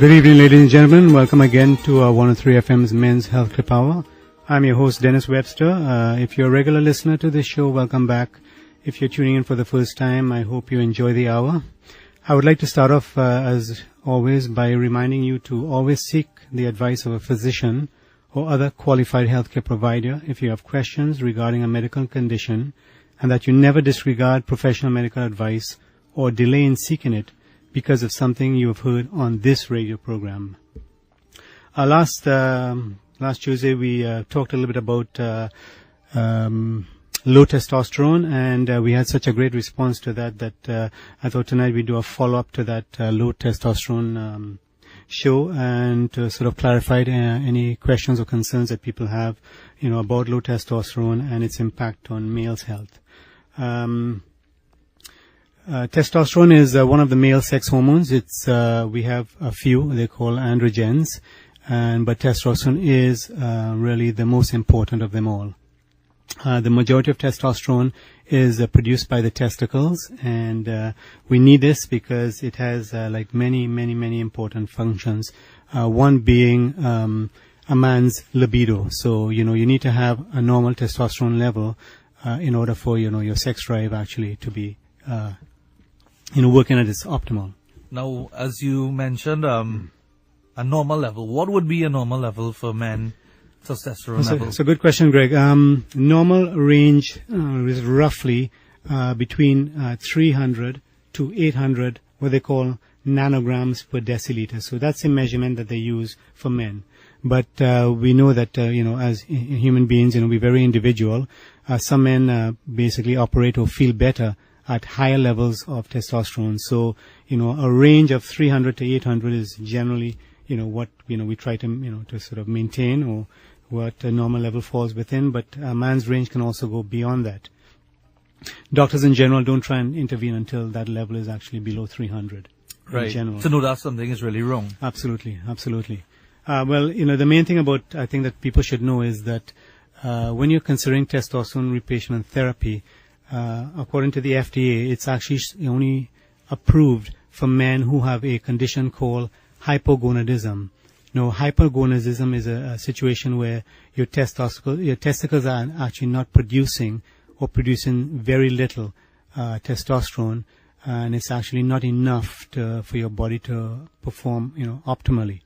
Good evening, ladies and gentlemen. Welcome again to 103 FM's Men's Health Clip Hour. I'm your host, Dennis Webster. If you're a regular listener to this show, welcome back. If you're tuning in for the first time, I hope you enjoy the hour. I would like to start off, as always, by reminding you to always seek the advice of a physician or other qualified healthcare provider if you have questions regarding a medical condition, and that you never disregard professional medical advice or delay in seeking it because of something you have heard on this radio program. Last Tuesday we talked a little bit about low testosterone, and we had such a great response to that I thought tonight we'd do a follow-up to that low testosterone show, and to sort of clarify any questions or concerns that people have, about low testosterone and its impact on males' health. Testosterone is one of the male sex hormones. It's we have a few they call androgens, but testosterone is really the most important of them all. The majority of testosterone is produced by the testicles, and we need this because it has many important functions. One being a man's libido. So you need to have a normal testosterone level in order for your sex drive actually to be working at its optimal. Now, as you mentioned, a normal level. What would be a normal level for men? Testosterone level. It's a good question, Greg. Normal range is roughly between 300 to 800, what they call nanograms per deciliter. So that's a measurement that they use for men. But we know that as human beings, we're very individual. Some men basically operate or feel better at higher levels of testosterone. So a range of 300 to 800 is generally what we try to to sort of maintain, or what a normal level falls within, but a man's range can also go beyond that. Doctors in general don't try and intervene until that level is actually below 300. Right. In general. To know that something is really wrong. Absolutely. Well, the main thing about, I think, that people should know is that when you're considering testosterone replacement therapy, according to the FDA, it's actually only approved for men who have a condition called hypogonadism. Now, hypergonadism is a situation where your testicles are actually not producing, or producing very little testosterone, and it's actually not enough for your body to perform, optimally.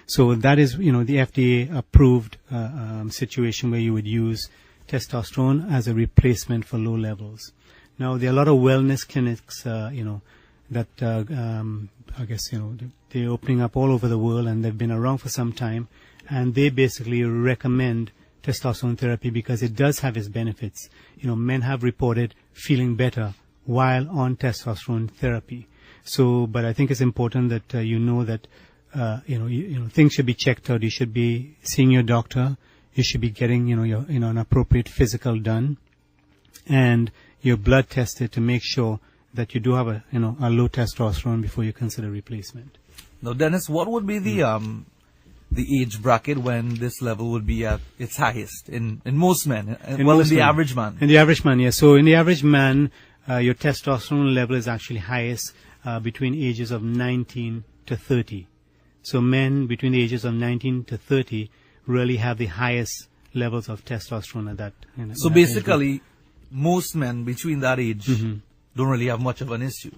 So that is, the FDA approved situation where you would use testosterone as a replacement for low levels. Now, there are a lot of wellness clinics, that I guess they're opening up all over the world, and they've been around for some time, and they basically recommend testosterone therapy because it does have its benefits. Men have reported feeling better while on testosterone therapy. So, but I think it's important that that things should be checked out. You should be seeing your doctor. You should be getting an appropriate physical done, and your blood tested to make sure that you do have a low testosterone before you consider replacement. Now, Dennis, what would be the age bracket when this level would be at its highest in most men? In the average man. In the average man, yes. So in the average man, your testosterone level is actually highest between ages of 19 to 30. So men between the ages of 19 to 30 really have the highest levels of testosterone at that. So basically, most men between that age don't really have much of an issue.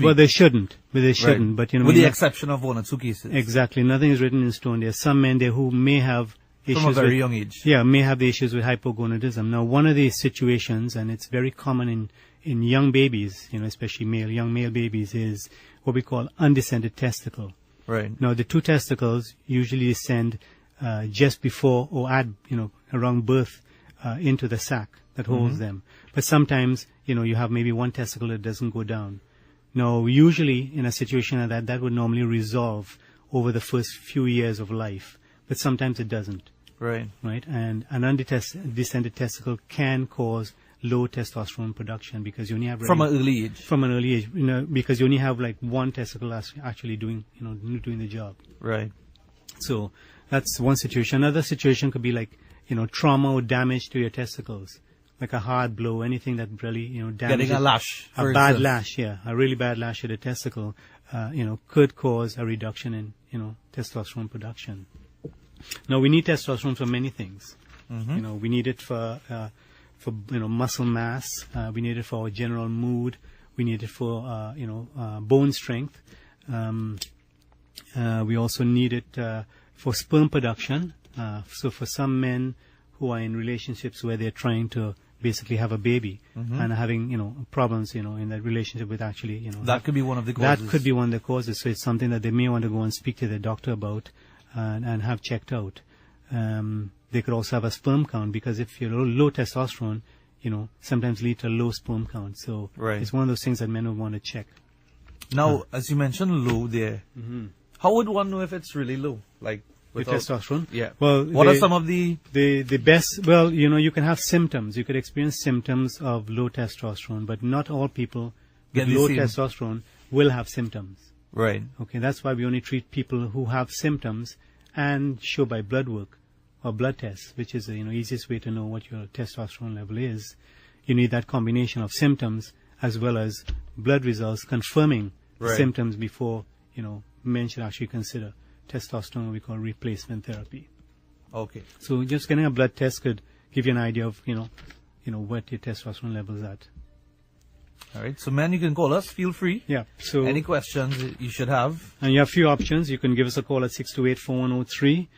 Well, they shouldn't. Right. But with the exception of one or two cases. Exactly. Nothing is written in stone. There are some men there who may have issues from a very young age. Yeah, may have the issues with hypogonadism. Now, one of these situations, and it's very common in young babies, especially young male babies, is what we call undescended testicle. Right. Now, the two testicles usually descend just before or around birth into the sac that holds them. But sometimes, you have maybe one testicle that doesn't go down. Now, usually in a situation like that would normally resolve over the first few years of life. But sometimes it doesn't. Right. Right? And an undescended testicle can cause low testosterone production because you only have... From an early age. From an early age. Because you only have one testicle actually doing the job. Right. So that's one situation. Another situation could be trauma or damage to your testicles. Like a hard blow, anything that really, damages. Getting a lash. A bad lash, yeah. A really bad lash at the testicle. could cause a reduction in, testosterone production. Now, we need testosterone for many things. Mm-hmm. We need it for muscle mass. We need it for our general mood. We need it for, bone strength. We also need it for sperm production. So for some men who are in relationships where they're trying to basically have a baby and having, problems, in that relationship with actually, that could be one of the causes. That could be one of the causes. So it's something that they may want to go and speak to their doctor about and have checked out. They could also have a sperm count, because if you're low testosterone, sometimes lead to low sperm count. So it's one of those things that men would want to check. Now, as you mentioned, low there. How would one know if it's really low? Like with testosterone? Yeah. Well, what are some of the best? Well, you can have symptoms. You could experience symptoms of low testosterone, but not all people with low testosterone will have symptoms. Right. Okay, that's why we only treat people who have symptoms and show by blood work or blood tests, which is the easiest way to know what your testosterone level is. You need that combination of symptoms as well as blood results confirming symptoms before men should actually consider testosterone, what we call replacement therapy. Okay. So just getting a blood test could give you an idea of what your testosterone level is at. All right. So, man, you can call us. Feel free. Yeah. So any questions you should have. And you have a few options. You can give us a call at 628-4103.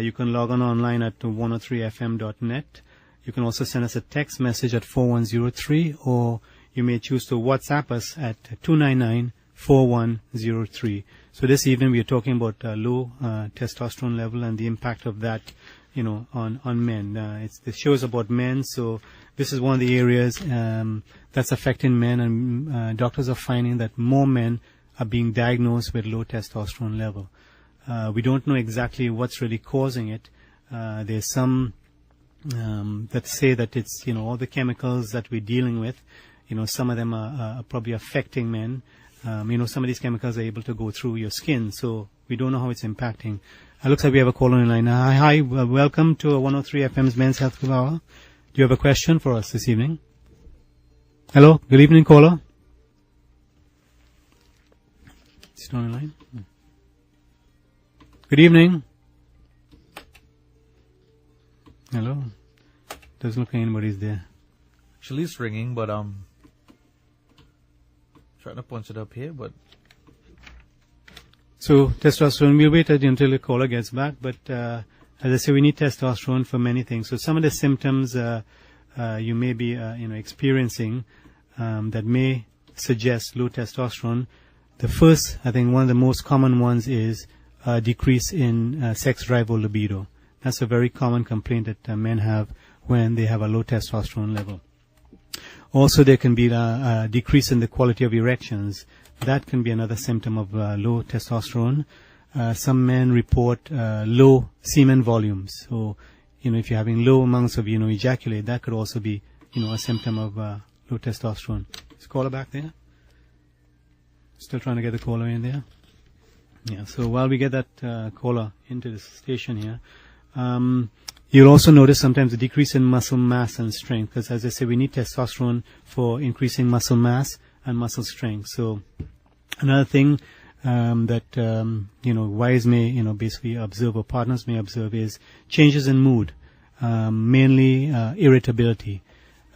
You can log on online at 103fm.net. You can also send us a text message at 4103, or you may choose to WhatsApp us at 299-4103. So this evening we are talking about low testosterone level and the impact of that, on men. The show is about men, so this is one of the areas that's affecting men, and doctors are finding that more men are being diagnosed with low testosterone level. We don't know exactly what's really causing it. There's some that say that it's all the chemicals that we're dealing with. Some of them are probably affecting men. Some of these chemicals are able to go through your skin, so we don't know how it's impacting. It looks like we have a caller on the line. Hi, welcome to 103 FM's Men's Health Club Hour. Do you have a question for us this evening? Hello, good evening, caller. Is it on the line? Good evening. Hello. Doesn't look like anybody's there. Actually, it's ringing, but trying to punch it up here, but. So testosterone, we'll wait until the caller gets back, but as I say, we need testosterone for many things. So some of the symptoms you may be experiencing that may suggest low testosterone. The first, I think one of the most common ones is a decrease in sex drive or libido. That's a very common complaint that men have when they have a low testosterone level. Also, there can be a decrease in the quality of erections. That can be another symptom of low testosterone. Some men report low semen volumes. So, if you're having low amounts of, ejaculate, that could also be, a symptom of low testosterone. Is caller back there? Still trying to get the caller in there? Yeah, so while we get that caller into the station here, you'll also notice sometimes a decrease in muscle mass and strength, because as I say, we need testosterone for increasing muscle mass and muscle strength. So another thing that wives may basically observe, or partners may observe, is changes in mood, mainly irritability.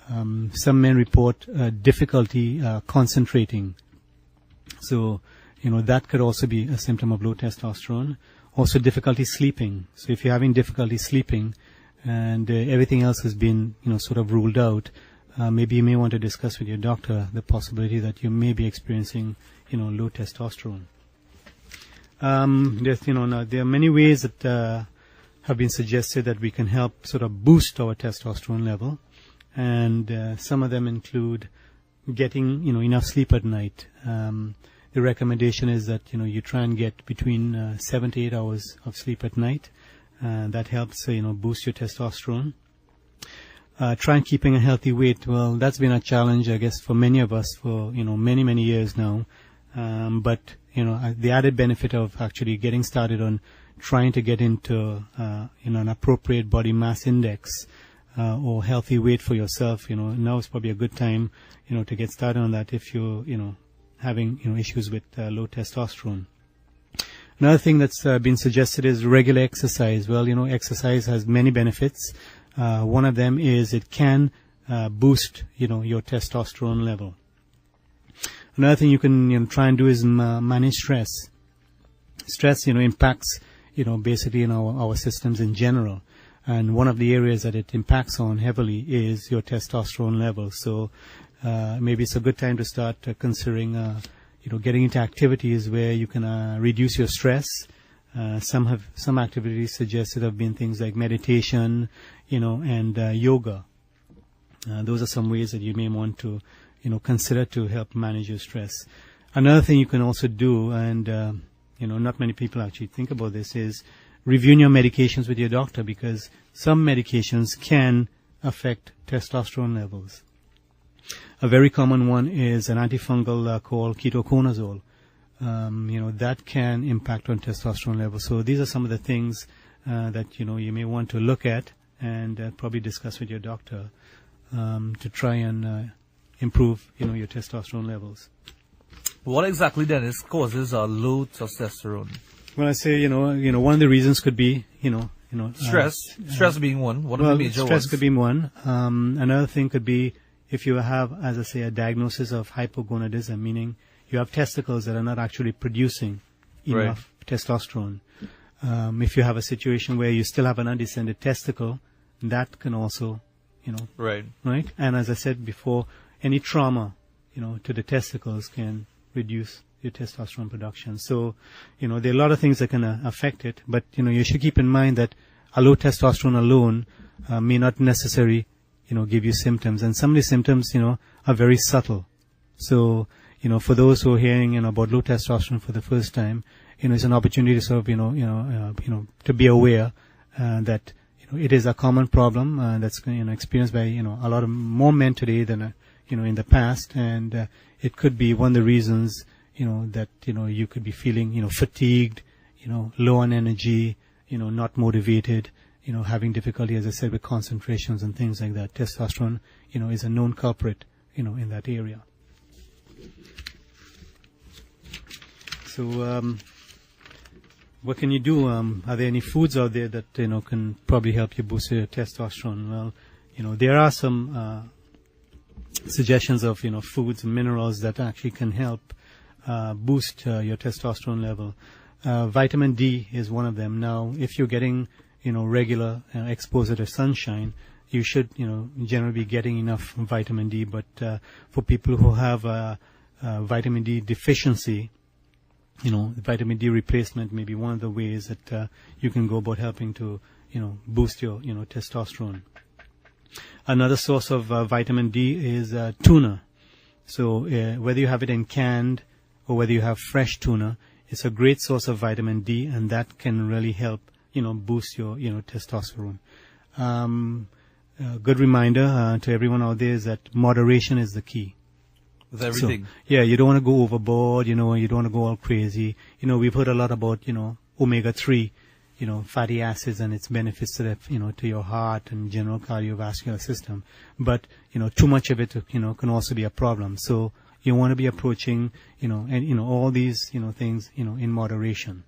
Some men report difficulty concentrating. So that could also be a symptom of low testosterone. Also difficulty sleeping. So if you're having difficulty sleeping and everything else has been sort of ruled out, maybe you may want to discuss with your doctor the possibility that you may be experiencing low testosterone. Now there are many ways that have been suggested that we can help sort of boost our testosterone level, and some of them include getting enough sleep at night. The recommendation is that you try and get between 7 to 8 hours of sleep at night. That helps boost your testosterone. Try and keeping a healthy weight. Well, that's been a challenge, I guess, for many of us for many years now. But the added benefit of actually getting started on trying to get into an appropriate body mass index or healthy weight for yourself. Now is probably a good time to get started on that if you having issues with low testosterone. Another thing that's been suggested is regular exercise. Well, exercise has many benefits. One of them is it can boost your testosterone level. Another thing you can try and do is manage stress. Stress impacts basically our systems in general, and one of the areas that it impacts on heavily is your testosterone level. So maybe it's a good time to start considering getting into activities where you can reduce your stress. Some activities suggested have been things like meditation, and yoga. Those are some ways that you may want to consider to help manage your stress. Another thing you can also do, and not many people actually think about this, is reviewing your medications with your doctor, because some medications can affect testosterone levels. A very common one is an antifungal called ketoconazole. That can impact on testosterone levels. So these are some of the things that you may want to look at and probably discuss with your doctor to try and improve your testosterone levels. What exactly, Dennis, causes low testosterone? Well, I say one of the reasons could be stress. Stress being one. One of the major stress ones. Could be one. Another thing could be if you have, as I say, a diagnosis of hypogonadism, meaning you have testicles that are not actually producing enough testosterone. If you have a situation where you still have an undescended testicle, that can also, right. And as I said before, any trauma, to the testicles can reduce your testosterone production. So, there are a lot of things that can affect it, but, you should keep in mind that a low testosterone alone may not necessarily, give you symptoms. And some of the symptoms, are very subtle. So, for those who are hearing, about low testosterone for the first time, it's an opportunity to sort of, to be aware that, it is a common problem that's, experienced by, a lot of more men today than, in the past. And it could be one of the reasons, that, you could be feeling, fatigued, low on energy, not motivated, having difficulty, as I said, with concentrations and things like that. Testosterone, is a known culprit, in that area. So, what can you do? Are there any foods out there that, can probably help you boost your testosterone? Well, there are some suggestions of, foods and minerals that actually can help boost your testosterone level. Vitamin D is one of them. Now, if you're getting, regular exposure to sunshine, you should, generally be getting enough vitamin D. But for people who have vitamin D deficiency, vitamin D replacement may be one of the ways that you can go about helping to, boost your, testosterone. Another source of vitamin D is tuna. So whether you have it in canned or whether you have fresh tuna, it's a great source of vitamin D, and that can really help, boost your, testosterone. A good reminder to everyone out there is that moderation is the key. With everything. So, yeah, you don't want to go overboard, you don't want to go all crazy. We've heard a lot about, omega-3, fatty acids and its benefits to the, to your heart and general cardiovascular system. But, too much of it, can also be a problem. So you want to be approaching, and, all these, things, in moderation.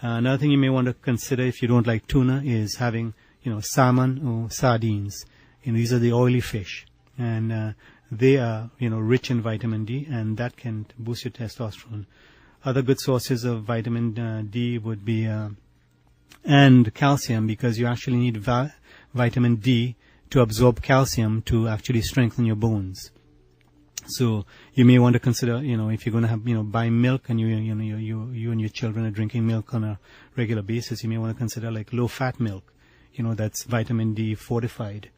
Another thing you may want to consider if you don't like tuna is having, salmon or sardines. These are the oily fish. And, they are, rich in vitamin D, and that can boost your testosterone. Other good sources of vitamin D would be, and calcium, because you actually need vitamin D to absorb calcium to actually strengthen your bones. So you may want to consider, if you're going to have, buy milk and you and your children are drinking milk on a regular basis, you may want to consider like low-fat milk, that's vitamin D fortified,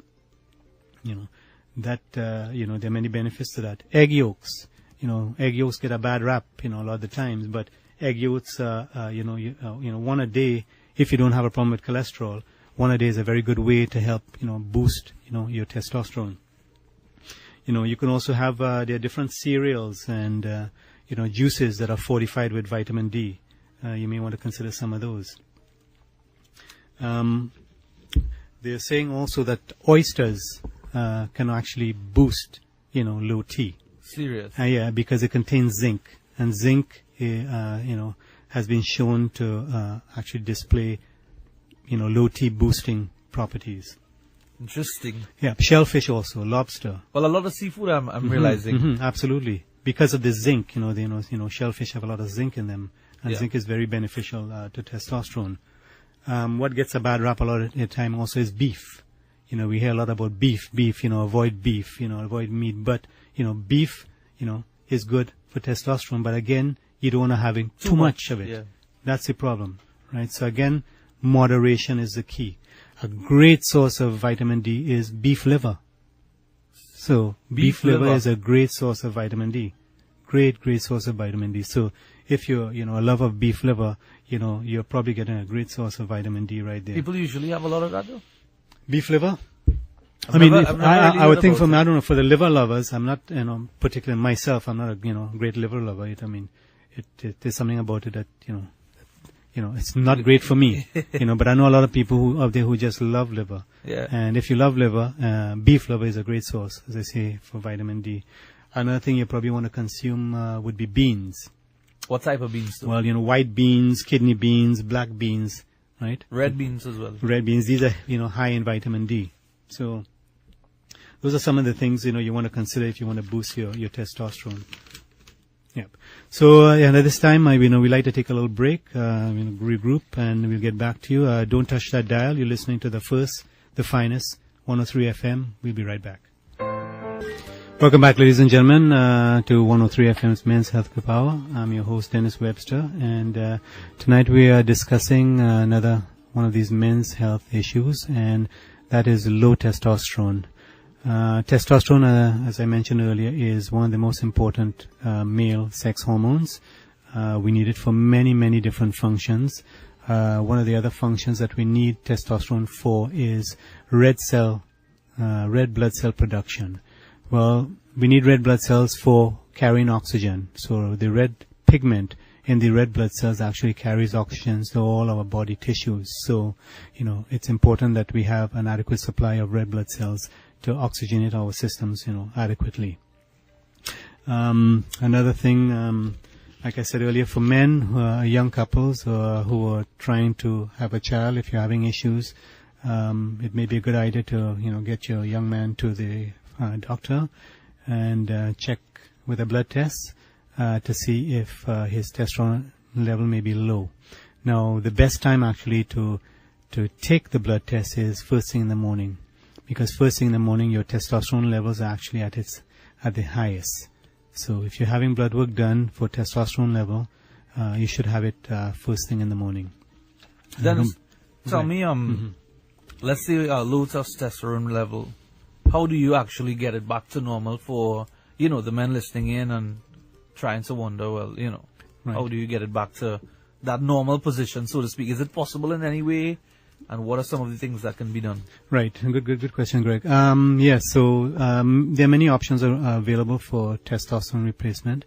that, there are many benefits to that. Egg yolks, egg yolks get a bad rap, a lot of the times, but egg yolks, one a day, if you don't have a problem with cholesterol, one a day is a very good way to help, boost, your testosterone. You can also have, there are different cereals and, juices that are fortified with vitamin D. You may want to consider some of those. They're saying also that oysters, can actually boost, low T. Serious. Yeah, because it contains zinc, and zinc, has been shown to actually display, low T boosting properties. Interesting. Yeah, shellfish also, lobster. Well, a lot of seafood I'm realizing. Absolutely, because of the zinc. Shellfish have a lot of zinc in them, and zinc is very beneficial to testosterone. What gets a bad rap a lot of the time also is beef. We hear a lot about beef, avoid beef, avoid meat. But, beef, is good for testosterone. But again, you don't want to having too much of it. Yeah. That's the problem, right? So again, moderation is the key. A great source of vitamin D is beef liver. So beef liver is a great source of vitamin D. Great source of vitamin D. So if you're, a lover of beef liver, you're probably getting a great source of vitamin D right there. People usually have a lot of that though? Beef liver? I would think I don't know, for the liver lovers, I'm not, particularly myself, I'm not a, great liver lover. There's something about it that, it's not great for me, but I know a lot of people out there who just love liver. Yeah. And if you love liver, beef liver is a great source, as I say, for vitamin D. Another thing you probably want to consume would be beans. What type of beans though? Well, white beans, kidney beans, black beans, right? Red beans as well. Red beans, these are, high in vitamin D. So those are some of the things, you want to consider if you want to boost your testosterone. Yep. So, at this time, we like to take a little break, regroup, and we'll get back to you. Don't touch that dial. You're listening to the finest, 103 FM. We'll be right back. Welcome back, ladies and gentlemen, to 103 FM's Men's Health Power. I'm your host, Dennis Webster, and tonight we are discussing another one of these men's health issues, and that is low testosterone. Testosterone, as I mentioned earlier, is one of the most important male sex hormones. We need it for many, many different functions. One of the other functions that we need testosterone for is red blood cell production. Well, we need red blood cells for carrying oxygen. So the red pigment in the red blood cells actually carries oxygen to all our body tissues. So, it's important that we have an adequate supply of red blood cells to oxygenate our systems, adequately. Another thing, like I said earlier, for men who are young couples who are trying to have a child, if you're having issues, it may be a good idea to, get your young man to the doctor and check with a blood test to see if his testosterone level may be low. Now, the best time actually to take the blood test is first thing in the morning, because first thing in the morning your testosterone levels are actually at the highest. So if you're having blood work done for testosterone level, you should have it first thing in the morning. Then tell me, let's say low testosterone level. How do you actually get it back to normal for, the men listening in and trying to wonder, right. How do you get it back to that normal position, so to speak? Is it possible in any way? And what are some of the things that can be done? Right. Good question, Greg. Yes. So, there are many options available for testosterone replacement.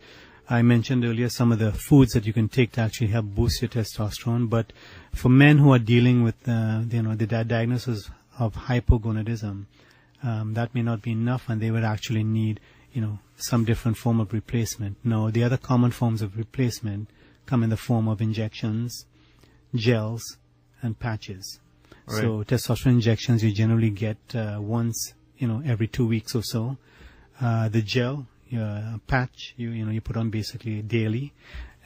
I mentioned earlier some of the foods that you can take to actually help boost your testosterone. But for men who are dealing with, the diagnosis of hypogonadism, that may not be enough, and they would actually need, some different form of replacement. Now, the other common forms of replacement come in the form of injections, gels, and patches. Right. So, testosterone injections you generally get once, every 2 weeks or so. The gel, patch, you put on basically daily,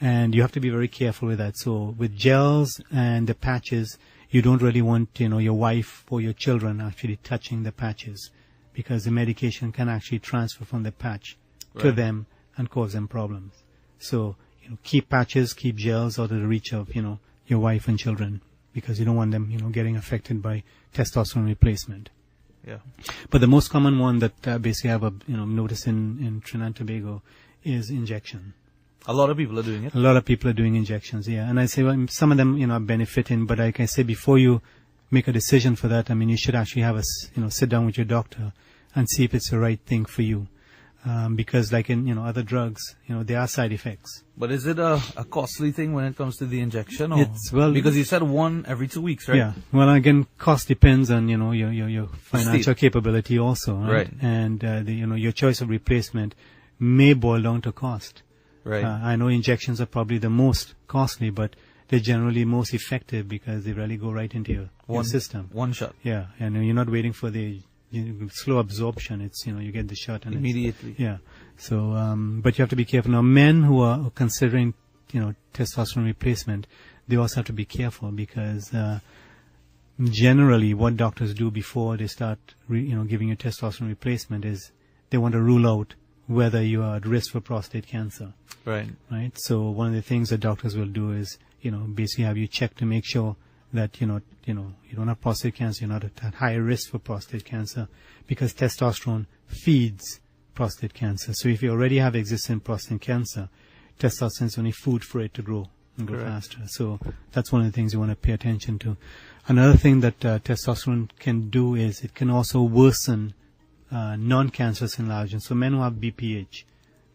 and you have to be very careful with that. So, with gels and the patches, you don't really want, your wife or your children actually touching the patches, because the medication can actually transfer from the patch to them and cause them problems. So, keep patches, keep gels out of the reach of, your wife and children, because you don't want them, getting affected by testosterone replacement. Yeah. But the most common one that basically I have noticed in Trinidad and Tobago is injection. A lot of people are doing it. A lot of people are doing injections, yeah. And I say, well, some of them, are benefiting, but like I say, before you make a decision for that, you should actually have sit down with your doctor and see if it's the right thing for you. Because like in, other drugs, there are side effects. But is it a costly thing when it comes to the injection? Or? Because you said one every 2 weeks, right? Yeah. Well, again, cost depends on, your financial capability also, right? And, your choice of replacement may boil down to cost. Right. I know injections are probably the most costly, but they're generally most effective because they really go right into your system. One shot. Yeah, and you're not waiting for the slow absorption. It's, you get the shot and immediately. Yeah. So, but you have to be careful. Now, men who are considering, testosterone replacement, they also have to be careful because, generally what doctors do before they start, giving you testosterone replacement is they want to rule out whether you are at risk for prostate cancer. Right. Right. So one of the things that doctors will do is, basically have you check to make sure that, you don't have prostate cancer, you're not at higher risk for prostate cancer because testosterone feeds prostate cancer. So if you already have existing prostate cancer, testosterone is only food for it to grow and go faster. So that's one of the things you want to pay attention to. Another thing that testosterone can do is it can also worsen non-cancerous enlargement. So men who have BPH,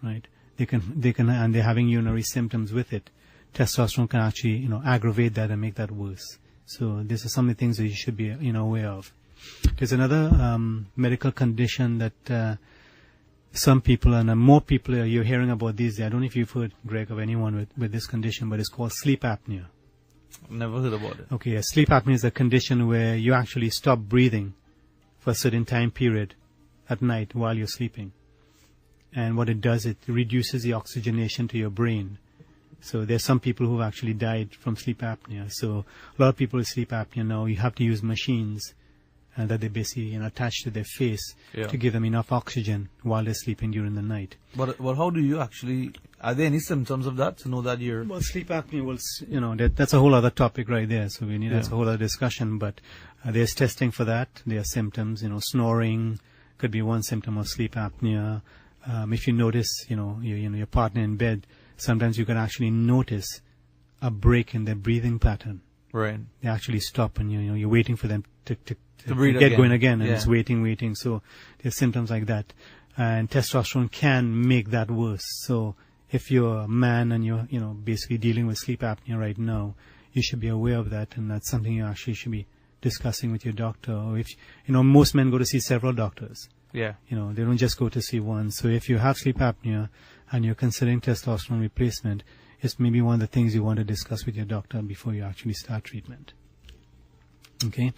right, they can, and they're having urinary symptoms with it. Testosterone can actually, aggravate that and make that worse. So these are some of the things that you should be, aware of. There's another medical condition that some people and more people you're hearing about these days. I don't know if you've heard, Greg, of anyone with this condition, but it's called sleep apnea. I've never heard about it. Okay, sleep apnea is a condition where you actually stop breathing for a certain time period at night while you're sleeping. And what it does, it reduces the oxygenation to your brain. So there's some people who've actually died from sleep apnea. So a lot of people with sleep apnea now, you have to use machines that they basically attach to their face to give them enough oxygen while they're sleeping during the night. But how do you actually, are there any symptoms of that to know that you're... Well, sleep apnea will, that's a whole other topic right there. So we need, that's a whole other discussion. But there's testing for that. There are symptoms, snoring could be one symptom of sleep apnea. If you notice, your partner in bed, sometimes you can actually notice a break in their breathing pattern. Right. They actually stop and, you're waiting for them to get going again, and it's waiting. So there's symptoms like that. And testosterone can make that worse. So if you're a man and you're, basically dealing with sleep apnea right now, you should be aware of that. And that's something you actually should be discussing with your doctor. Or if, most men go to see several doctors. Yeah. They don't just go to see one. So if you have sleep apnea and you're considering testosterone replacement, it's maybe one of the things you want to discuss with your doctor before you actually start treatment. Okay.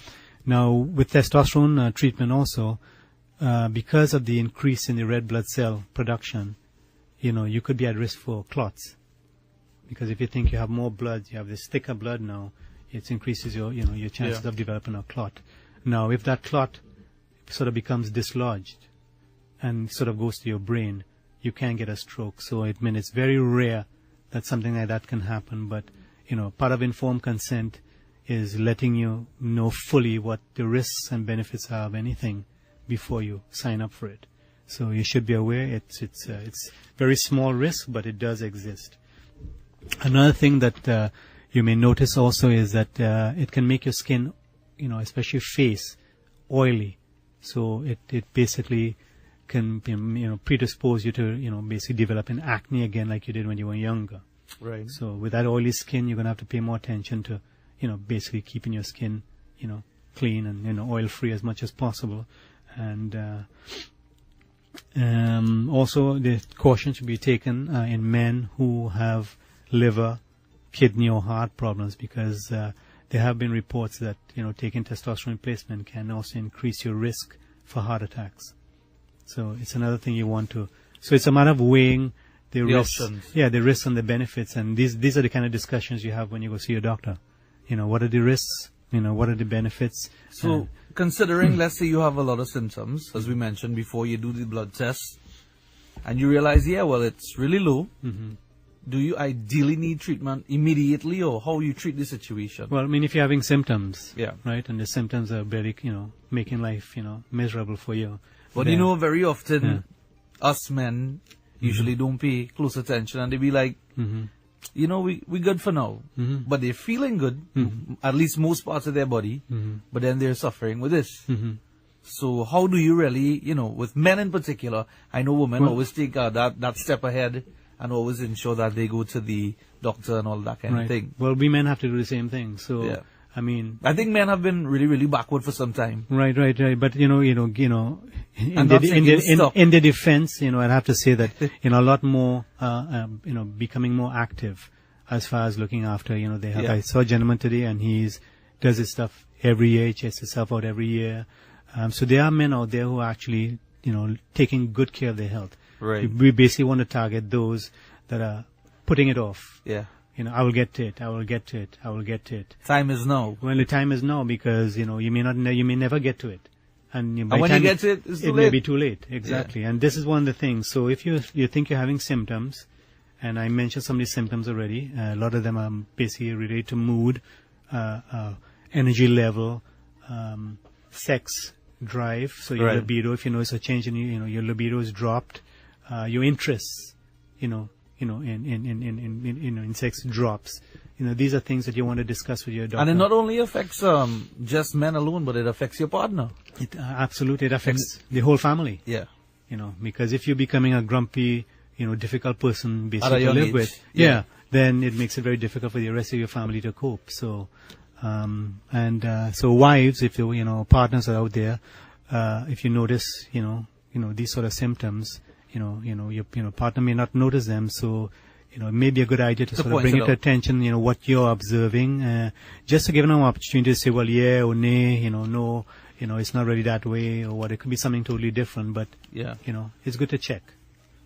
Now, with testosterone treatment also, because of the increase in the red blood cell production, you could be at risk for clots. Because if you think you have more blood, you have this thicker blood now, it increases your chances of developing a clot. Now, if that clot sort of becomes dislodged and sort of goes to your brain, you can get a stroke. So it's very rare that something like that can happen. But, part of informed consent is letting you know fully what the risks and benefits are of anything before you sign up for it. So you should be aware it's very small risk, but it does exist. Another thing that you may notice also is that it can make your skin, especially face, oily. So it basically can predispose you to basically developing acne again like you did when you were younger. Right. So with that oily skin, you're gonna have to pay more attention to basically keeping your skin clean and oil free as much as possible. And also the caution should be taken in men who have liver, kidney or heart problems, because there have been reports that taking testosterone replacement can also increase your risk for heart attacks. So it's another thing you want to. So it's a matter of weighing the risks, options. the risks and the benefits, and these are the kind of discussions you have when you go see your doctor. What are the risks? What are the benefits? So considering, let's say you have a lot of symptoms, as we mentioned before, you do the blood test, and you realize, it's really low. Mm-hmm. Do you ideally need treatment immediately, or how you treat the situation? Well, if you're having symptoms, yeah, right, and the symptoms are very, making life, miserable for you. But very often, us men usually don't pay close attention, and they be like, we good for now. But they're feeling good, at least most parts of their body, but then they're suffering with this. So how do you really, with men in particular, I know women always take that step ahead and always ensure that they go to the doctor and all that kind of thing. Well, we men have to do the same thing. So I mean, I think men have been really, really backward for some time. Right. But in the defense, I'd have to say that a lot more, becoming more active as far as looking after, they have. I saw a gentleman today, and does his stuff every year. He checks himself out every year. So there are men out there who are actually, taking good care of their health. Right. We basically want to target those that are putting it off. Yeah. I will get to it. I will get to it. I will get to it. Time is now. Well, the time is now because, you may never get to it. And when you get to it, it's too late. It may be too late. Exactly. Yeah. And this is one of the things. So if you think you're having symptoms, and I mentioned some of these symptoms already, a lot of them are basically related to mood, energy level, sex drive. So your libido, if you notice a change in, your libido is dropped, your interests, in sex drops. These are things that you want to discuss with your doctor. And it not only affects just men alone, but it affects your partner. It absolutely it affects the whole family. Yeah. Because if you're becoming a grumpy, difficult person basically to live with, then it makes it very difficult for the rest of your family to cope. So, so wives, if you partners are out there, if you notice, these sort of symptoms, your partner may not notice them, so it may be a good idea to sort of bring it to attention, what you're observing, just to give them an opportunity to say, well, yeah or nay, no, it's not really that way, or what. It could be something totally different, but it's good to check.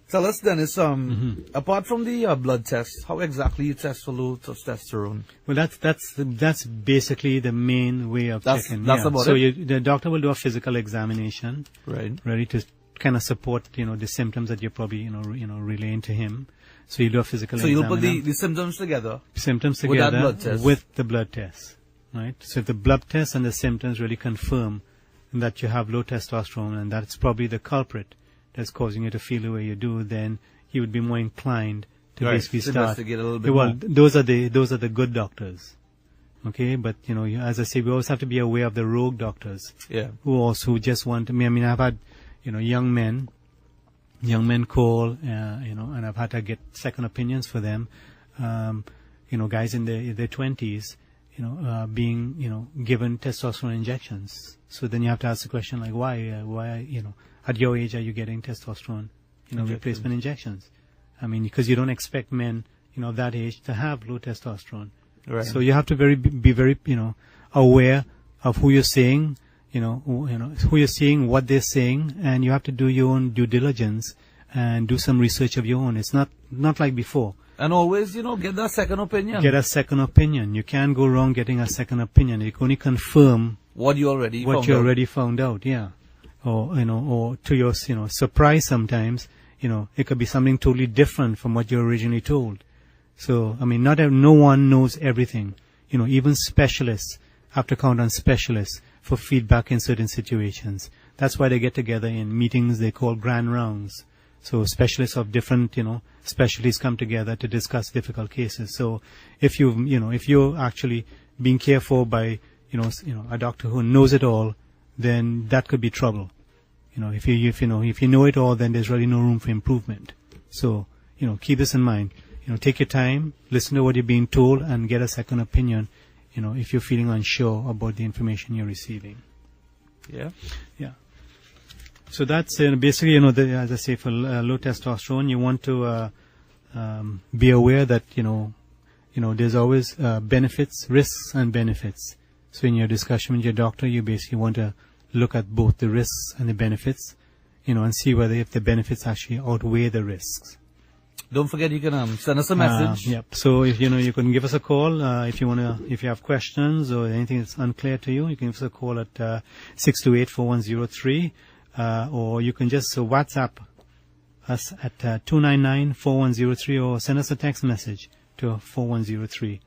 Tell us, Dennis, apart from the blood test, how exactly you test for low testosterone? Well, that's basically the main way of checking. That's about so it. The doctor will do a physical examination, right? Ready to kind of support, the symptoms that you're probably, relaying to him. So you do a physical exam. So you'll put the symptoms together? Symptoms with together that blood test. With the blood test, right? So if the blood test and the symptoms really confirm that you have low testosterone, and that's probably the culprit that's causing you to feel the way you do, then you would be more inclined to basically start. Investigate a little bit more. Well, those are the good doctors. Okay, but as I say, we always have to be aware of the rogue doctors. Yeah. Who just want. I've had, young men call, and I've had to get second opinions for them. Guys in their 20s, being, given testosterone injections. So then you have to ask the question, like, why, at your age are you getting testosterone, replacement injections? Because you don't expect men, of that age to have low testosterone. Right. So you have to be very, aware of who you're saying, who you're seeing, what they're saying, and you have to do your own due diligence and do some research of your own. It's not like before. And always, get that second opinion. Get a second opinion. You can't go wrong getting a second opinion. You can only confirm what you already found out. Yeah. Or to your, surprise sometimes, it could be something totally different from what you originally told. So, no one knows everything. Even specialists have to count on specialists for feedback in certain situations. That's why they get together in meetings they call grand rounds. So specialists of different, specialties come together to discuss difficult cases. So if you're actually being cared for by, a doctor who knows it all, then that could be trouble. If you know it all, then there's really no room for improvement. So, keep this in mind. Take your time, listen to what you're being told, and get a second opinion, if you're feeling unsure about the information you're receiving. Yeah. Yeah. So that's basically, as I say, for low testosterone, you want to be aware that, there's always benefits, risks, and benefits. So in your discussion with your doctor, you basically want to look at both the risks and the benefits, and see whether if the benefits actually outweigh the risks. Don't forget you can send us a message. Yep. So if you can give us a call if you have questions or anything that's unclear to you, you can give us a call at 628-4103, or you can just WhatsApp us at 299-4103, or send us a text message to 4103.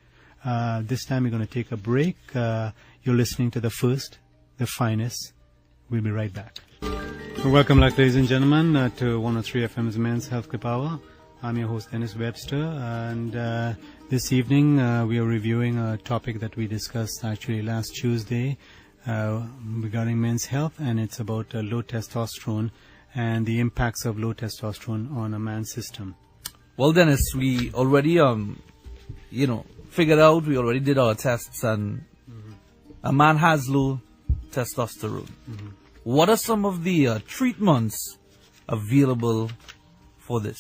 This time we're going to take a break. You're listening to the finest. We'll be right back. Welcome back, ladies and gentlemen, to 103 FM's Men's Health Clip Hour. I'm your host, Dennis Webster, and this evening we are reviewing a topic that we discussed actually last Tuesday regarding men's health, and it's about low testosterone and the impacts of low testosterone on a man's system. Well, Dennis, we already, figured out, we already did our tests, and a man has low testosterone. What are some of the treatments available for this?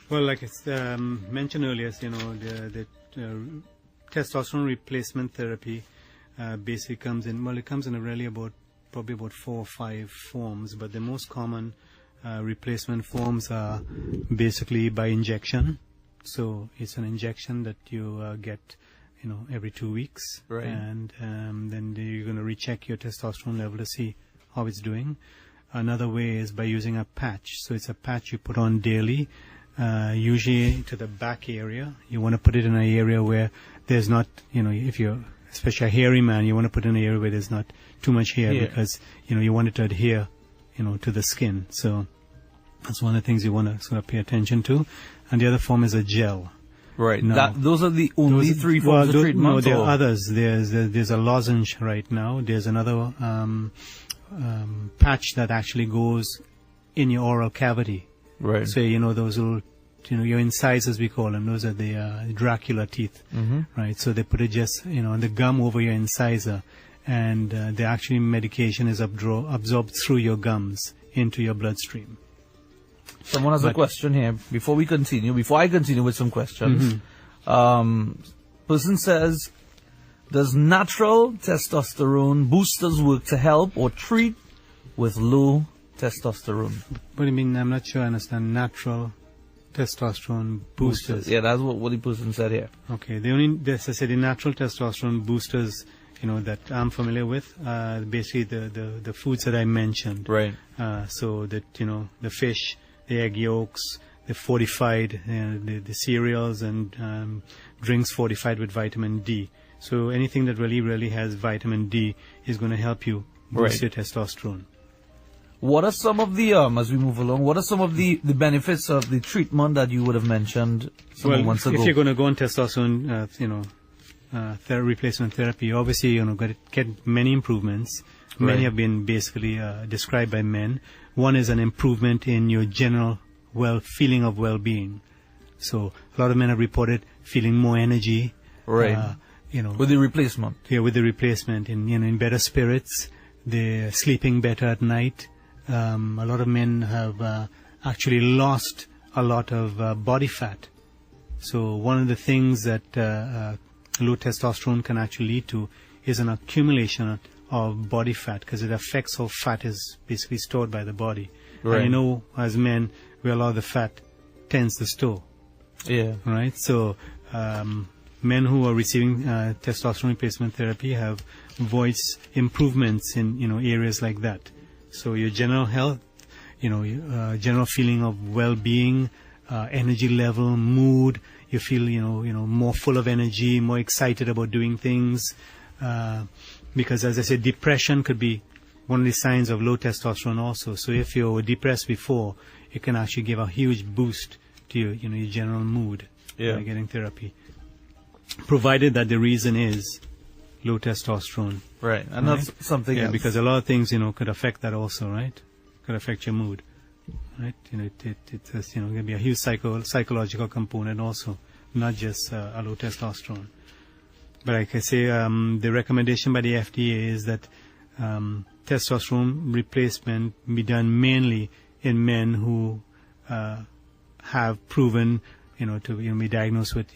Well, like it's mentioned earlier, the testosterone replacement therapy basically comes in, well, it comes in probably about 4 or 5 forms, but the most common replacement forms are basically by injection. So it's an injection that you get, every 2 weeks. Right. And then you're going to recheck your testosterone level to see how it's doing. Another way is by using a patch. So it's a patch you put on daily, usually to the back area. You want to put it in an area where there's not, if you're especially a hairy man, you want to put it in an area where there's not too much hair because, you want it to adhere, to the skin. So that's one of the things you want to sort of pay attention to. And the other form is a gel. Right. Now, those are the only 3 forms of treatment? No, there are others. There's a lozenge right now. There's another patch that actually goes in your oral cavity. Right. So, those little, your incisors, we call them. Those are the Dracula teeth. Right. So they put it just, on the gum over your incisor. And the actual medication is absorbed through your gums into your bloodstream. Someone has a question here. Before I continue with some questions, person says, does natural testosterone boosters work to help or treat with low testosterone? What do you mean? I'm not sure I understand. Natural testosterone boosters. Yeah, that's what the person said here. Okay. As I said, the natural testosterone boosters, that I'm familiar with, basically the foods that I mentioned. Right. So that, the fish, the egg yolks, the fortified, the cereals and drinks fortified with vitamin D. So anything that really has vitamin D is going to help you boost your testosterone. What are some of the, as we move along, what are some of the benefits of the treatment that you would have mentioned some months ago? If you're going to go on testosterone, replacement therapy, obviously you're going to get many improvements. Many have been basically described by men. One is an improvement in your general feeling of well-being. So a lot of men have reported feeling more energy. Right. With the replacement. Yeah, with the replacement, in better spirits. They're sleeping better at night. A lot of men have actually lost a lot of body fat. So one of the things that low testosterone can actually lead to is an accumulation of body fat, because it affects how fat is basically stored by the body. Right. And as men, where a lot of the fat tends to store. Yeah. Right? So men who are receiving testosterone replacement therapy have voiced improvements in areas like that. So your general health, general feeling of well-being, energy level, mood, you feel more full of energy, more excited about doing things. Because as I said, depression could be one of the signs of low testosterone also. So if you were depressed before, it can actually give a huge boost to your general mood by getting therapy. Provided that the reason is low testosterone. Right. And that's something else. Because a lot of things, could affect that also, right? Could affect your mood. Right? It's going to be a huge psychological component also, not just a low testosterone. But like I say, the recommendation by the FDA is that testosterone replacement be done mainly in men who have proven, to be diagnosed with,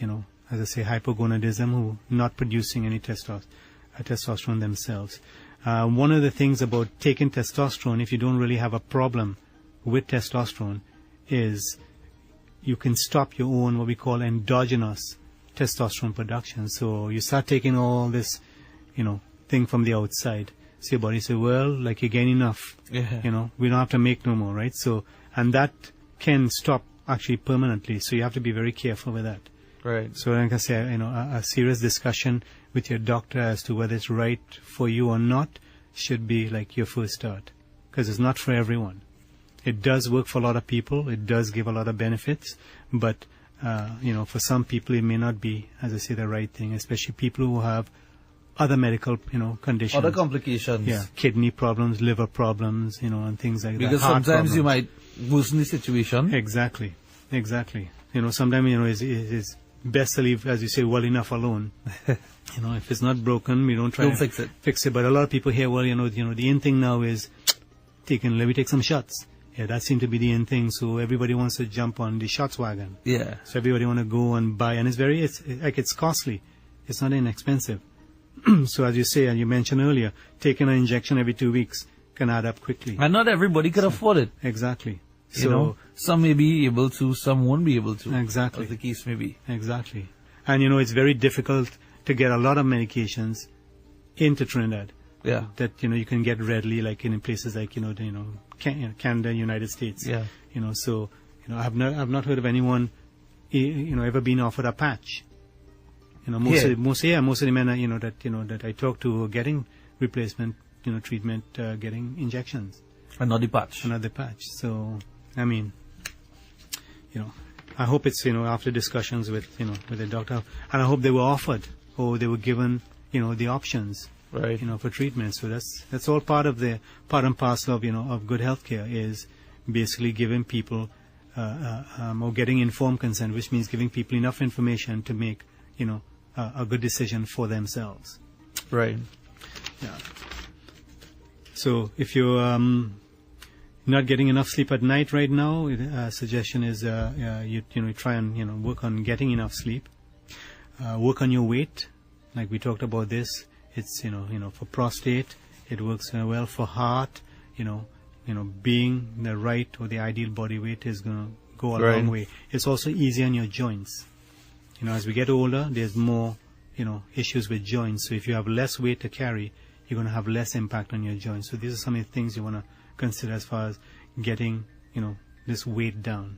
as I say, hypogonadism, who not producing any testosterone themselves. One of the things about taking testosterone, if you don't really have a problem with testosterone, is you can stop your own what we call endogenous testosterone production. So you start taking all this, thing from the outside. So your body says, well, like you're getting enough. Yeah. We don't have to make no more, right? So, and that can stop actually permanently. So you have to be very careful with that. Right. So like I say, a serious discussion with your doctor as to whether it's right for you or not should be like your first start, because it's not for everyone. It does work for a lot of people. It does give a lot of benefits, but for some people it may not be, as I say, the right thing, especially people who have other medical, conditions. Other complications. Yeah, kidney problems, liver problems, and things like because that. Heart sometimes problems. you might worsen the situation. Exactly. Sometimes, it's best to leave, as you say, well enough alone. If it's not broken, we don't try Don't to fix it. But a lot of people here, well, the in thing now is let me take some shots. Yeah, that seemed to be the in thing. So everybody wants to jump on the shots wagon. Yeah. So everybody want to go and buy, and it's costly. It's not inexpensive. So as you say, and you mentioned earlier, taking an injection every 2 weeks can add up quickly. And not everybody could afford it. Exactly. Some may be able to, some won't be able to. Exactly. As the case may be. Exactly. And it's very difficult to get a lot of medications into Trinidad. Yeah. That you can get readily, like in places like Canada, United States. Yeah. So I've not heard of anyone ever being offered a patch. Most of the men that I talk to are getting replacement treatment, getting injections. Another patch. So I mean, I hope it's after discussions with the doctor, and I hope they were offered or they were given the options. Right. For treatment. So that's all part and parcel of good healthcare, is basically giving people or getting informed consent, which means giving people enough information to make a good decision for themselves. Right. Yeah. So if you're not getting enough sleep at night right now, suggestion is you try and work on getting enough sleep. Work on your weight, like we talked about this. It's for prostate, it works well for heart. Being the right or the ideal body weight is going to go a long way. It's also easy on your joints. As we get older, there's more issues with joints. So if you have less weight to carry, you're going to have less impact on your joints. So these are some of the things you want to consider as far as getting this weight down.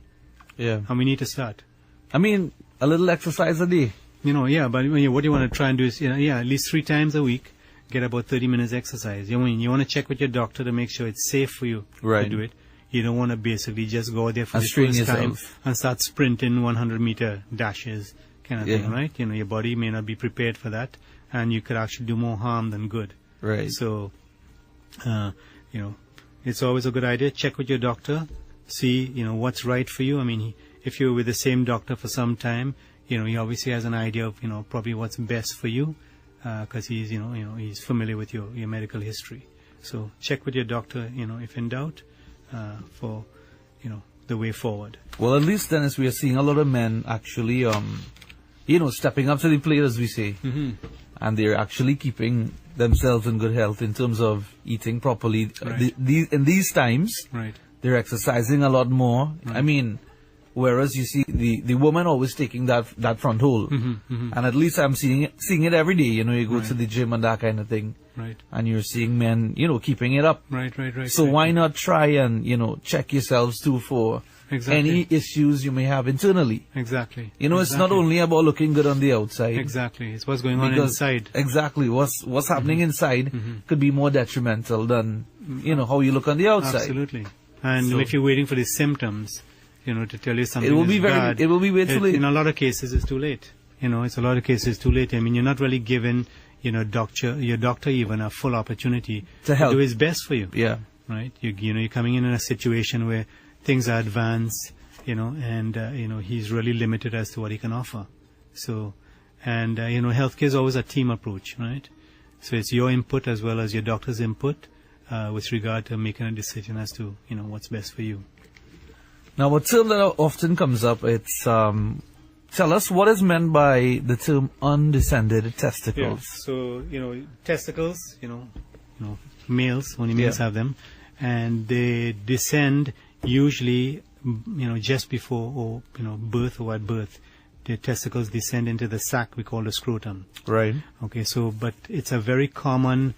Yeah. And we need to start. I mean, a little exercise a day. But what you want to try and do is, at least 3 times a week, get about 30 minutes exercise. You want to check with your doctor to make sure it's safe for you to do it. You don't want to basically just go out there for the first time and start sprinting 100-meter dashes kind of thing, right? Your body may not be prepared for that, and you could actually do more harm than good. Right. So, it's always a good idea. Check with your doctor, see, what's right for you. I mean, if you're with the same doctor for some time, he obviously has an idea of, probably what's best for you, because he's, he's familiar with your medical history. So check with your doctor, if in doubt, for, the way forward. Well, at least, Dennis, we are seeing a lot of men actually, stepping up to the plate, as we say. Mm-hmm. And they're actually keeping themselves in good health in terms of eating properly. Right. In these times, right, they're exercising a lot more. Right. I mean, whereas you see the woman always taking that front hold. Mm-hmm, mm-hmm. And at least I'm seeing it every day. You go to the gym and that kind of thing. Right. And you're seeing men, keeping it up. Right. So why not try and, check yourselves too for any issues you may have internally. Exactly. It's not only about looking good on the outside. Exactly. It's what's going on inside. Exactly. What's happening inside could be more detrimental than, how you look on the outside. Absolutely. And if you're waiting for the symptoms, to tell you something it will be bad, it will be way too late. In a lot of cases, it's too late. It's a lot of cases too late. I mean, you're not really given, your doctor even a full opportunity to help do his best for you. Yeah. Right. You're coming in a situation where things are advanced, and he's really limited as to what he can offer. So, and healthcare is always a team approach, right? So it's your input as well as your doctor's input with regard to making a decision as to what's best for you. Now, a term that often comes up, it's tell us what is meant by the term undescended testicles. Yeah. So testicles, males, only males have them, and they descend usually just before or birth or at birth. The testicles descend into the sac we call the scrotum. Right. Okay. So, but it's a very common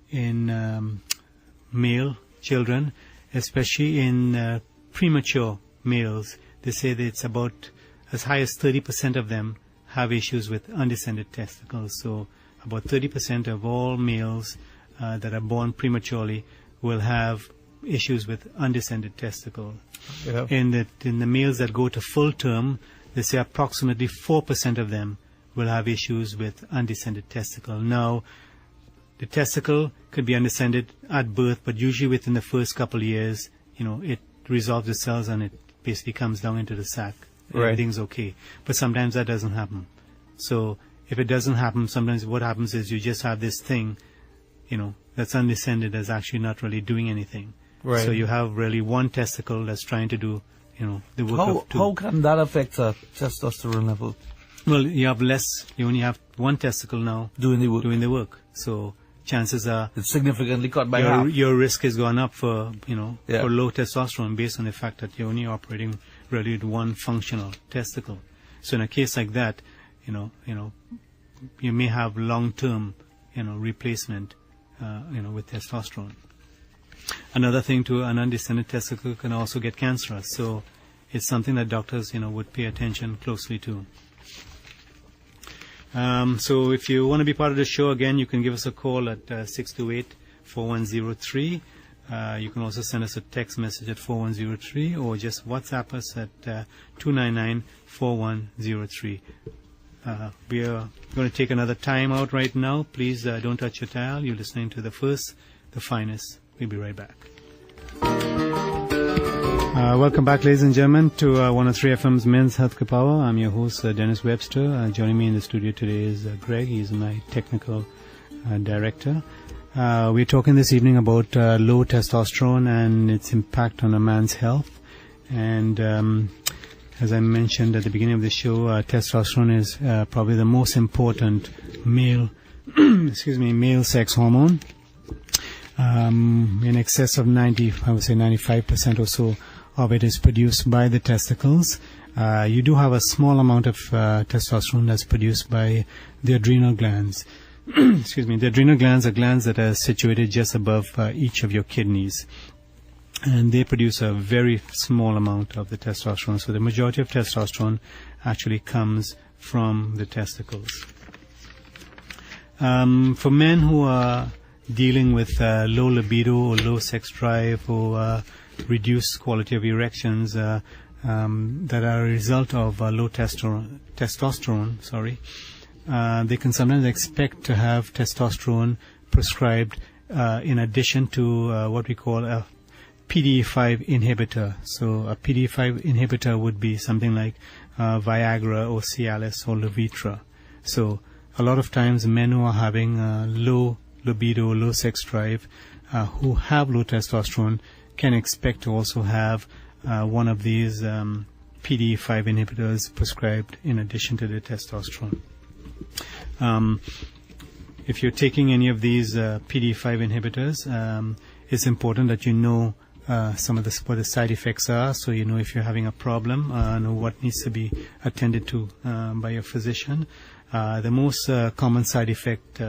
in male children, especially in premature males. They say that it's about as high as 30% of them have issues with undescended testicles. So about 30% of all males that are born prematurely will have issues with undescended testicle. Yeah. In the males that go to full term, they say approximately 4% of them will have issues with undescended testicle. Now, the testicle could be undescended at birth, but usually within the first couple of years, it resolves itself and it basically comes down into the sac. everything's okay. But sometimes that doesn't happen. So if it doesn't happen, sometimes what happens is you just have this thing, that's undescended, that's actually not really doing anything. Right. So you have really one testicle that's trying to do, the work of two. How can that affect testosterone level? Well, you only have one testicle now doing the work. So chances are it's significantly cut by half. Your risk has gone up for low testosterone based on the fact that you're only operating really with one functional testicle. So in a case like that, you may have long-term, replacement, with testosterone. Another thing too, an undescended testicle can also get cancerous. So it's something that doctors, would pay attention closely to. So if you want to be part of the show, again, you can give us a call at 628-4103. You can also send us a text message at 4103 or just WhatsApp us at 299-4103. We are going to take another time out right now. Please don't touch your dial. You're listening to The First, The Finest. We'll be right back. Welcome back, ladies and gentlemen, to 103 FM's Men's Healthcare Power. I'm your host, Dennis Webster. Joining me in the studio today is Greg. He's my technical director. We're talking this evening about low testosterone and its impact on a man's health. And as I mentioned at the beginning of the show, testosterone is probably the most important male sex hormone. In excess of 95% or so of it is produced by the testicles. You do have a small amount of testosterone that's produced by the adrenal glands. The adrenal glands are glands that are situated just above each of your kidneys. And they produce a very small amount of the testosterone. So the majority of testosterone actually comes from the testicles. For men who are dealing with low libido or low sex drive or reduced quality of erections that are a result of low testosterone, they can sometimes expect to have testosterone prescribed in addition to what we call a PDE5 inhibitor. So a PDE5 inhibitor would be something like Viagra or Cialis or Levitra. So a lot of times men who are having low libido, low sex drive, who have low testosterone can expect to also have one of these PDE5 inhibitors prescribed in addition to the testosterone. If you're taking any of these PDE5 inhibitors, it's important that you know some of what the side effects are, so you know if you're having a problem, know what needs to be attended to by your physician. The most common side effect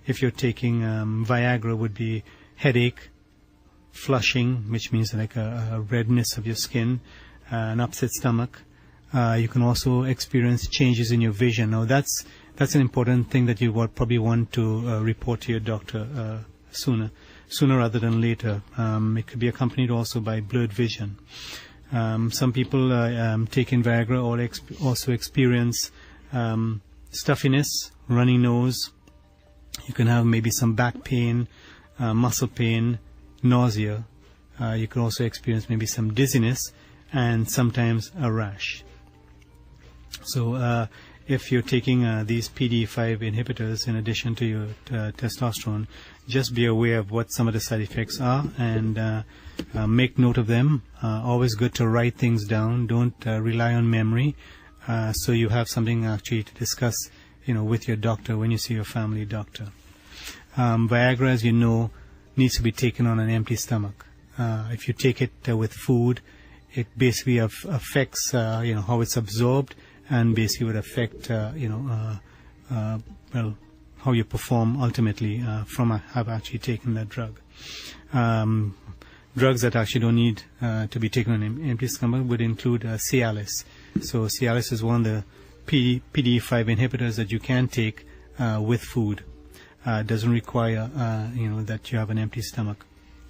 if you're taking Viagra would be headache, flushing, which means like a redness of your skin, an upset stomach. You can also experience changes in your vision. Now that's an important thing that you would probably want to report to your doctor sooner rather than later. It could be accompanied also by blurred vision. Some people taking Viagra also experience stuffiness, runny nose. You can have maybe some back pain, muscle pain, nausea. You can also experience maybe some dizziness and sometimes a rash. So if you're taking these PDE5 inhibitors in addition to your testosterone, just be aware of what some of the side effects are and make note of them. Always good to write things down. Don't rely on memory. So you have something actually to discuss, with your doctor when you see your family doctor. Viagra, as you know, needs to be taken on an empty stomach. If you take it with food, it basically affects, how it's absorbed, and basically would affect, how you perform ultimately from have actually taken that drug. Drugs that actually don't need to be taken on an empty stomach would include Cialis. So Cialis is one of the PDE5 inhibitors that you can take with food. Doesn't require, that you have an empty stomach.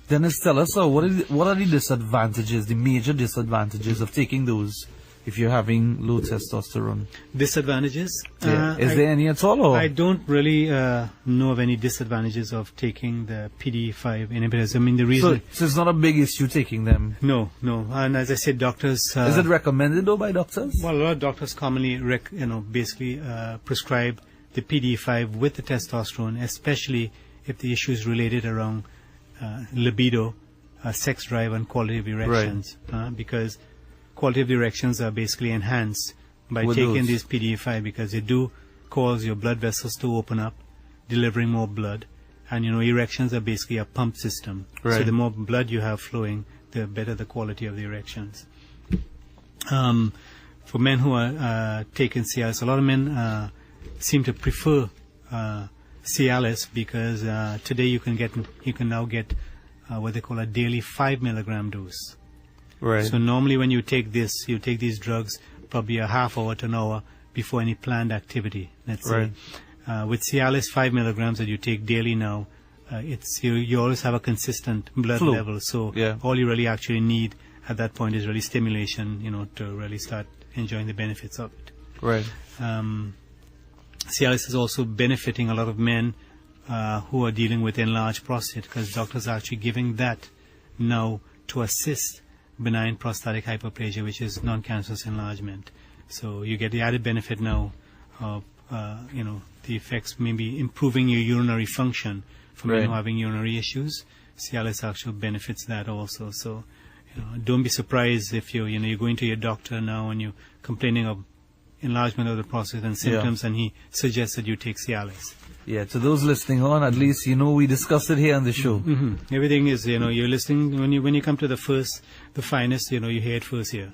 Dennis, tell us, what are the disadvantages, the major disadvantages of taking those, if you're having low testosterone? Disadvantages? Yeah. Is there any at all? Or? I don't really know of any disadvantages of taking the PDE5 inhibitors. I mean, the reason... So it's not a big issue taking them? No. And as I said, doctors... is it recommended, though, by doctors? Well, a lot of doctors commonly, basically prescribe the PDE5 with the testosterone, especially if the issue is related around libido, sex drive, and quality of erections. Right. Because quality of erections are basically enhanced by with taking those. these PDE5, because they do cause your blood vessels to open up, delivering more blood. And, erections are basically a pump system. Right. So the more blood you have flowing, the better the quality of the erections. For men who are taking Cialis, a lot of men seem to prefer Cialis because today you can now get what they call a daily 5 milligram dose. Right. So normally when you take these drugs probably a half hour to an hour before any planned activity. Let's say with Cialis 5 milligrams that you take daily now, you always have a consistent blood level. So all you really actually need at that point is really stimulation, to really start enjoying the benefits of it. Right. Cialis is also benefiting a lot of men who are dealing with enlarged prostate, because doctors are actually giving that now to assist benign prostatic hyperplasia, which is non-cancerous enlargement. So you get the added benefit now of, the effects maybe improving your urinary function for men who are having urinary issues. Cialis actually benefits that also. So, don't be surprised if you're going to your doctor now and you're complaining of enlargement of the prostate and symptoms, and he suggests that you take Cialis. Yeah, to those listening on, at least we discussed it here on the show. Mm-hmm. Everything is, you're listening when you come to the finest, you hear it first here.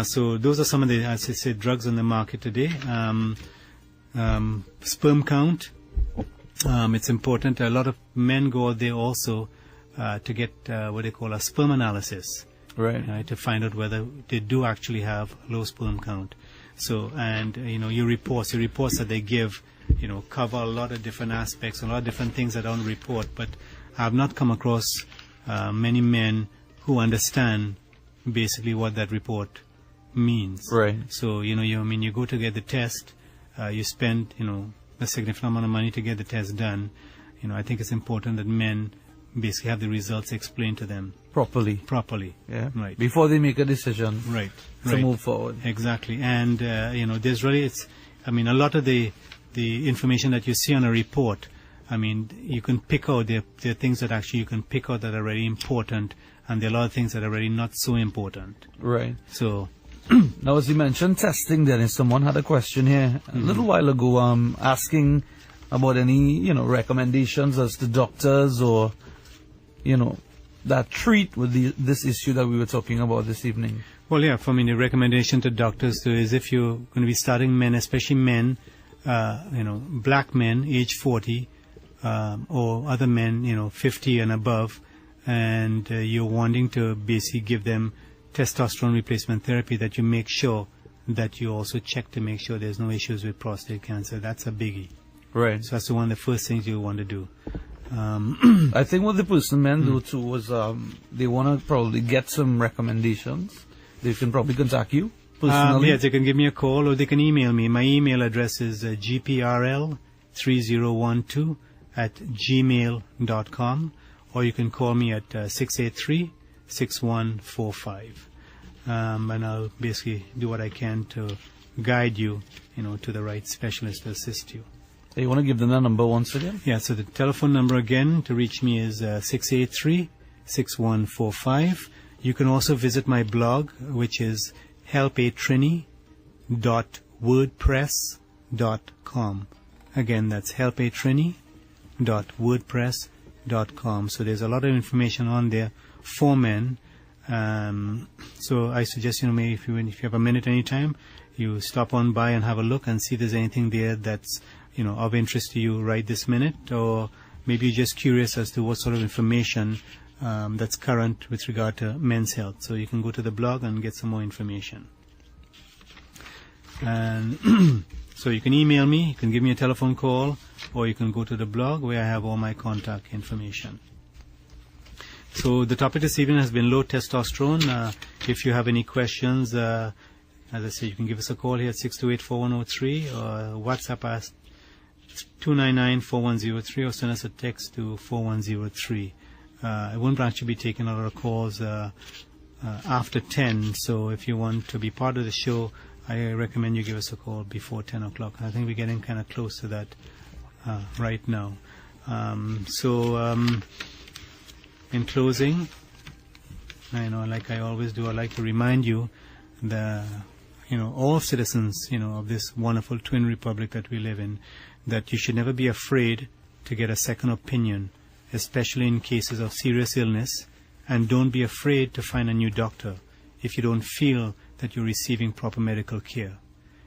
So those are some of the, as I said, drugs on the market today. Sperm count. It's important. A lot of men go out there also to get what they call a sperm analysis. Right. To find out whether they do actually have low sperm count. So, and, your reports that they give, cover a lot of different aspects, a lot of different things that are on the report, but I have not come across many men who understand basically what that report means. Right. So, you go to get the test, you spend, a significant amount of money to get the test done. I think it's important that men basically have the results explained to them properly. Yeah. Right. Before they make a decision. Right. To move forward. Exactly. And there's really a lot of the information that you see on a report, you can pick out there are things that actually you can pick out that are really important, and there are a lot of things that are really not so important. Right. So now, as you mentioned testing, Dennis, someone had a question here a little while ago asking about any recommendations as to doctors or that treat with this issue that we were talking about this evening. Well, yeah, for me, the recommendation to doctors is if you're going to be starting men, especially men, black men, age 40, or other men, 50 and above, and you're wanting to basically give them testosterone replacement therapy, that you make sure that you also check to make sure there's no issues with prostate cancer. That's a biggie. Right. So that's one of the first things you want to do. I think what the person meant do too was they want to probably get some recommendations. They can probably contact you personally. Yes, they can give me a call or they can email me. My email address is gprl3012@gmail.com, or you can call me at 683-6145. And I'll basically do what I can to guide you, to the right specialist to assist you. You want to give them the number once again? Yeah, so the telephone number again to reach me is 683-6145. You can also visit my blog, which is helpatrini.wordpress.com. Again, that's helpatrini.wordpress.com. So there's a lot of information on there for men. So I suggest, maybe if you have a minute anytime, you stop on by and have a look and see if there's anything there that's of interest to you right this minute, or maybe you're just curious as to what sort of information that's current with regard to men's health. So you can go to the blog and get some more information. And so you can email me, you can give me a telephone call, or you can go to the blog where I have all my contact information. So the topic this evening has been low testosterone. If you have any questions, as I say, you can give us a call here at 628-4103 or WhatsApp us 299-4103 or send us a text to 4103. I won't actually be taking a lot of calls after 10, so if you want to be part of the show, I recommend you give us a call before 10 o'clock. I think we're getting kind of close to that right now. In closing, I know, like I always do, I'd like to remind you that, all citizens, of this wonderful twin republic that we live in, that you should never be afraid to get a second opinion, especially in cases of serious illness, and don't be afraid to find a new doctor if you don't feel that you're receiving proper medical care.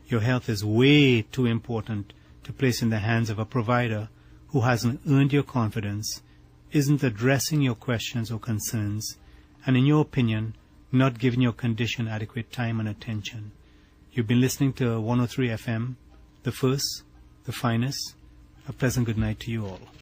Your health is way too important to place in the hands of a provider who hasn't earned your confidence, isn't addressing your questions or concerns, and in your opinion, not giving your condition adequate time and attention. You've been listening to 103 FM, the first, the finest. A pleasant good night to you all.